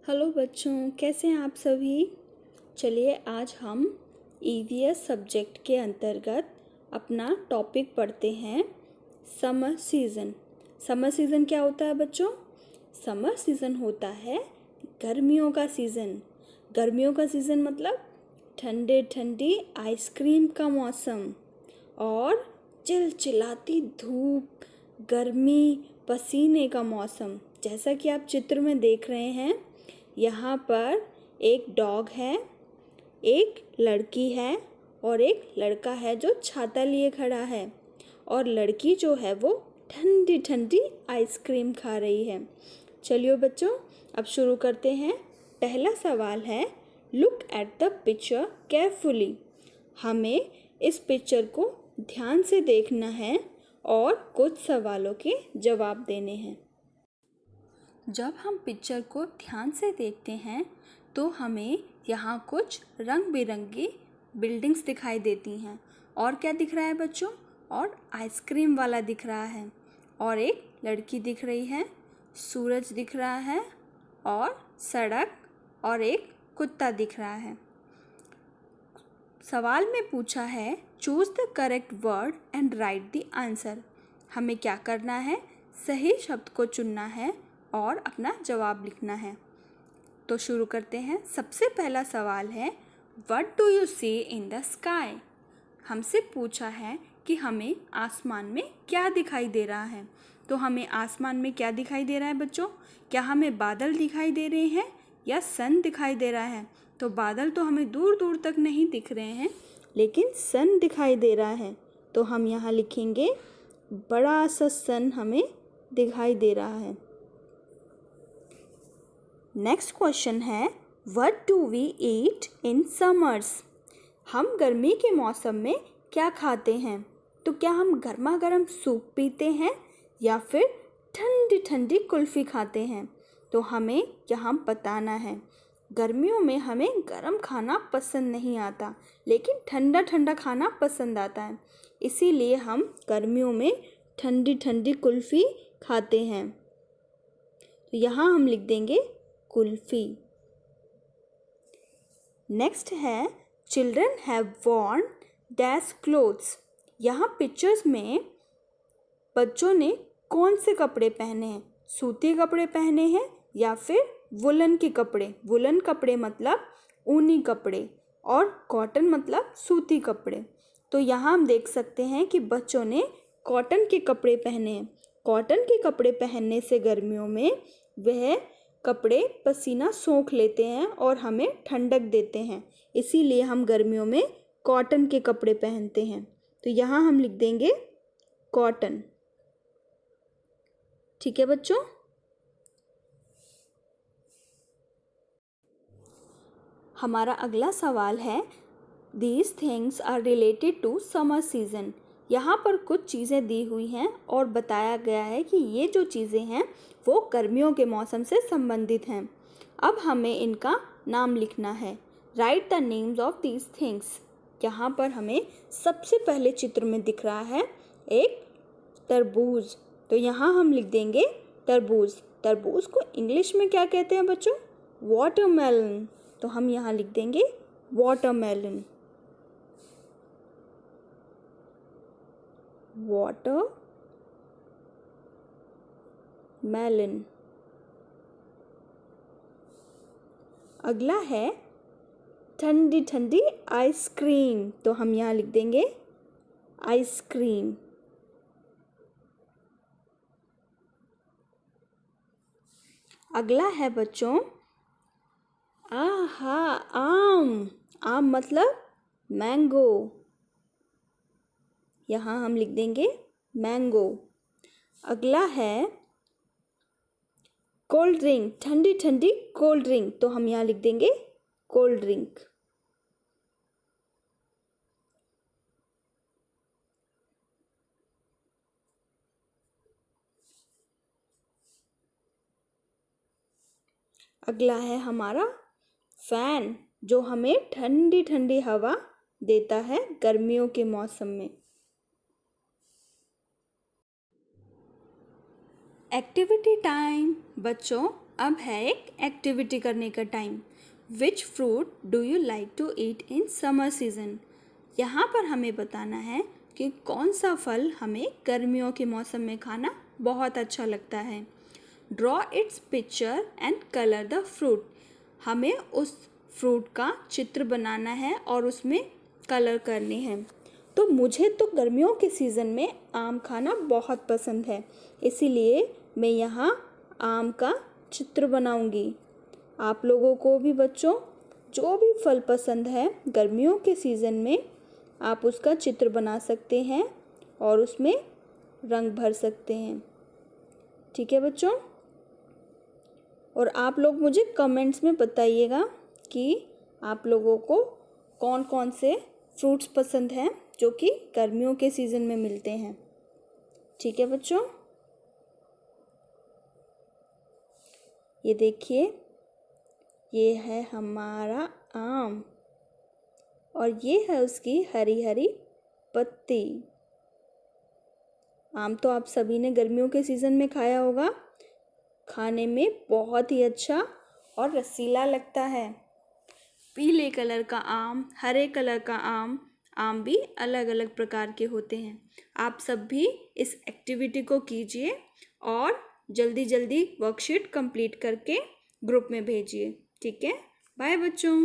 Hello बच्चों, कैसे हैं आप सभी। चलिए आज हम ईवीएस सब्जेक्ट के अंतर्गत अपना टॉपिक पढ़ते हैं समर सीज़न। समर सीज़न क्या होता है बच्चों? समर सीज़न होता है गर्मियों का सीज़न। गर्मियों का सीज़न मतलब ठंडे ठंडी आइसक्रीम का मौसम और चिलचिलाती धूप, गर्मी, पसीने का मौसम। जैसा कि आप चित्र में देख रहे हैं, यहाँ पर एक डॉग है, एक लड़की है और एक लड़का है जो छाता लिए खड़ा है, और लड़की जो है वो ठंडी ठंडी आइसक्रीम खा रही है। चलिए बच्चों, अब शुरू करते हैं। पहला सवाल है, look at the picture carefully. हमें इस पिक्चर को ध्यान से देखना है और कुछ सवालों के जवाब देने हैं। जब हम पिक्चर को ध्यान से देखते हैं तो हमें यहाँ कुछ रंग बिरंगी बिल्डिंग्स दिखाई देती हैं। और क्या दिख रहा है बच्चों? और आइसक्रीम वाला दिख रहा है, और एक लड़की दिख रही है, सूरज दिख रहा है, और सड़क और एक कुत्ता दिख रहा है। सवाल में पूछा है, choose the correct word and right the answer. हमें क्या करना है? सही शब्द को चुनना है और अपना जवाब लिखना है। तो शुरू करते हैं। सबसे पहला सवाल है, what do you see in the sky? हमसे पूछा है कि हमें आसमान में क्या दिखाई दे रहा है। तो हमें आसमान में क्या दिखाई दे रहा है बच्चों? क्या हमें बादल दिखाई दे रहे हैं या सन दिखाई दे रहा है? तो बादल तो हमें दूर दूर तक नहीं दिख रहे हैं, लेकिन सन दिखाई दे रहा है। तो हम यहाँ लिखेंगे, बड़ा सा सन हमें दिखाई दे रहा है। नेक्स्ट क्वेश्चन है, what do we eat in summers? हम गर्मी के मौसम में क्या खाते हैं? तो क्या हम गर्मा गर्म सूप पीते हैं या फिर ठंडी ठंडी कुल्फ़ी खाते हैं? तो हमें यहाँ बताना है। गर्मियों में हमें गर्म खाना पसंद नहीं आता, लेकिन ठंडा ठंडा खाना पसंद आता है। इसीलिए हम गर्मियों में ठंडी ठंडी कुल्फ़ी खाते हैं। तो यहाँ हम लिख देंगे कुल्फ़ी। नेक्स्ट है, children have Warne dash clothes. यहाँ पिक्चर्स में बच्चों ने कौन से कपड़े पहने हैं? सूती कपड़े पहने हैं या फिर वुलन के कपड़े? वुलन कपड़े मतलब ऊनी कपड़े, और कॉटन मतलब सूती कपड़े। तो यहाँ हम देख सकते हैं कि बच्चों ने कॉटन के कपड़े पहने हैं। कॉटन के कपड़े पहनने से गर्मियों में वह कपड़े पसीना सोख लेते हैं और हमें ठंडक देते हैं। इसीलिए हम गर्मियों में कॉटन के कपड़े पहनते हैं। तो यहाँ हम लिख देंगे कॉटन। ठीक है बच्चों। हमारा अगला सवाल है, these things are related to summer season. यहाँ पर कुछ चीज़ें दी हुई हैं और बताया गया है कि ये जो चीज़ें हैं वो गर्मियों के मौसम से संबंधित हैं। अब हमें इनका नाम लिखना है। Right the names of these things. यहाँ पर हमें सबसे पहले चित्र में दिख रहा है एक तरबूज। तो यहाँ हम लिख देंगे तरबूज। तरबूज को इंग्लिश में क्या कहते हैं बच्चों? वाटरमेलन। तो हम यहाँ लिख देंगे वाटरमेलन। वाटरमेलन। अगला है ठंडी ठंडी आइसक्रीम। तो हम यहाँ लिख देंगे आइसक्रीम। अगला है बच्चों, आहा, आम। आम मतलब मैंगो। यहाँ हम लिख देंगे मैंगो। अगला है कोल्ड ड्रिंक। ठंडी ठंडी कोल्ड ड्रिंक। तो हम यहाँ लिख देंगे कोल्ड ड्रिंक। अगला है हमारा फैन, जो हमें ठंडी ठंडी हवा देता है गर्मियों के मौसम में। Activity time. बच्चों, अब है एक एक्टिविटी करने का time. Which fruit do you like to eat in summer season? यहाँ पर हमें बताना है कि कौन सा फल हमें गर्मियों के मौसम में खाना बहुत अच्छा लगता है। Draw it's picture and colour the fruit. हमें उस फ्रूट का चित्र बनाना है और उसमें कलर करने हैं। तो मुझे तो गर्मियों के सीज़न में आम खाना बहुत पसंद है, इसीलिए मैं यहाँ आम का चित्र बनाऊंगी। आप लोगों को भी बच्चों जो भी फल पसंद है गर्मियों के सीज़न में आप उसका चित्र बना सकते हैं और उसमें रंग भर सकते हैं। ठीक है बच्चों? और आप लोग मुझे कमेंट्स में बताइएगा कि आप लोगों को कौन कौन से फ्रूट्स पसंद हैं जो कि गर्मियों के सीज़न में मिलते हैं। ठीक है बच्चों? ये देखिए, ये है हमारा आम और ये है उसकी हरी हरी पत्ती। आम तो आप सभी ने गर्मियों के सीज़न में खाया होगा। खाने में बहुत ही अच्छा और रसीला लगता है। पीले कलर का आम, हरे कलर का आम भी अलग अलग प्रकार के होते हैं। आप सब भी इस एक्टिविटी को कीजिए और जल्दी जल्दी वर्कशीट कंप्लीट करके ग्रुप में भेजिए। ठीक है? बाय बच्चों।